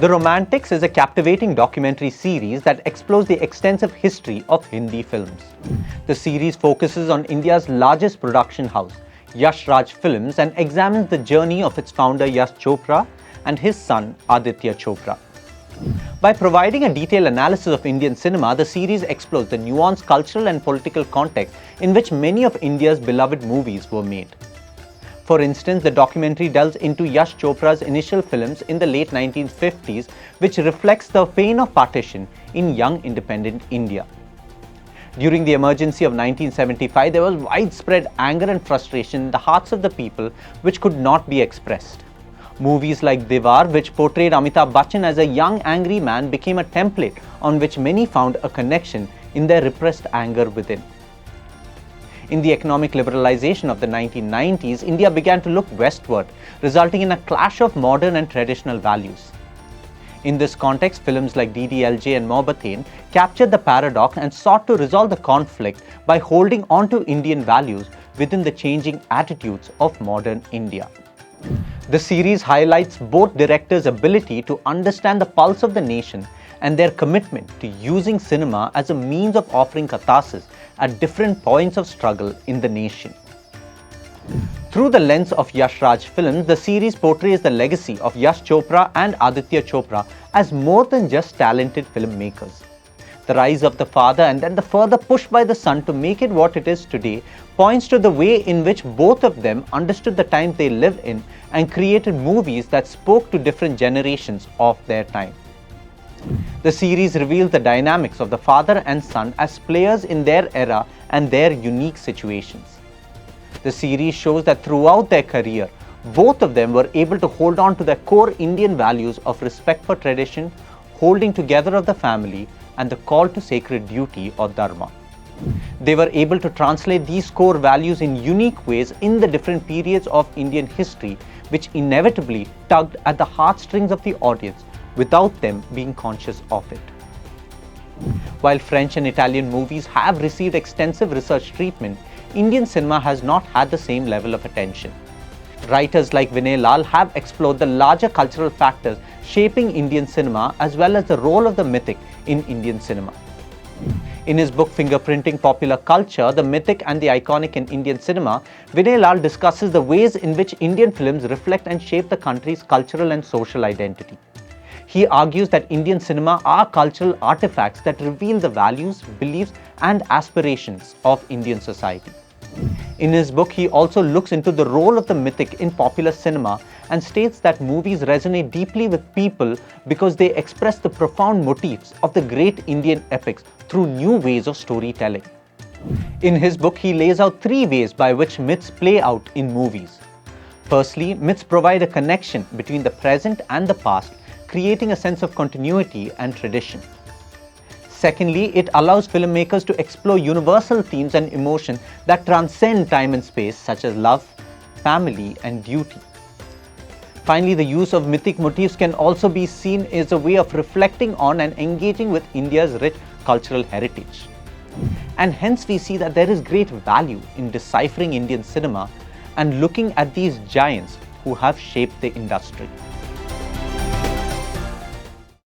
The Romantics is a captivating documentary series that explores the extensive history of Hindi films. The series focuses on India's largest production house, Yash Raj Films, and examines the journey of its founder Yash Chopra and his son Aditya Chopra. By providing a detailed analysis of Indian cinema, the series explores the nuanced cultural and political context in which many of India's beloved movies were made. For instance, the documentary delves into Yash Chopra's initial films in the late 1950s, which reflects the pain of partition in young independent India. During the emergency of 1975, there was widespread anger and frustration in the hearts of the people which could not be expressed. Movies like Diwar, which portrayed Amitabh Bachchan as a young angry man, became a template on which many found a connection in their repressed anger within. In the economic liberalization of the 1990s, India began to look westward, resulting in a clash of modern and traditional values. In this context, films like DDLJ and Mohabbatein captured the paradox and sought to resolve the conflict by holding on to Indian values within the changing attitudes of modern India. The series highlights both directors' ability to understand the pulse of the nation and their commitment to using cinema as a means of offering catharsis at different points of struggle in the nation. Through the lens of Yash Raj Films, the series portrays the legacy of Yash Chopra and Aditya Chopra as more than just talented filmmakers. The rise of the father and then the further push by the son to make it what it is today points to the way in which both of them understood the times they lived in and created movies that spoke to different generations of their time. The series reveals the dynamics of the father and son as players in their era and their unique situations. The series shows that throughout their career, both of them were able to hold on to their core Indian values of respect for tradition, holding together of the family, and the call to sacred duty or dharma. They were able to translate these core values in unique ways in the different periods of Indian history, which inevitably tugged at the heartstrings of the audience without them being conscious of it. While French and Italian movies have received extensive research treatment, Indian cinema has not had the same level of attention. Writers like Vinay Lal have explored the larger cultural factors shaping Indian cinema as well as the role of the mythic in Indian cinema. In his book Fingerprinting Popular Culture, the Mythic and the Iconic in Indian Cinema, Vinay Lal discusses the ways in which Indian films reflect and shape the country's cultural and social identity. He argues that Indian cinema are cultural artifacts that reveal the values, beliefs, and aspirations of Indian society. In his book, he also looks into the role of the mythic in popular cinema and states that movies resonate deeply with people because they express the profound motifs of the great Indian epics through new ways of storytelling. In his book, he lays out 3 ways by which myths play out in movies. Firstly, myths provide a connection between the present and the past, creating a sense of continuity and tradition. Secondly, it allows filmmakers to explore universal themes and emotions that transcend time and space, such as love, family, and duty. Finally, the use of mythic motifs can also be seen as a way of reflecting on and engaging with India's rich cultural heritage. And hence we see that there is great value in deciphering Indian cinema and looking at these giants who have shaped the industry.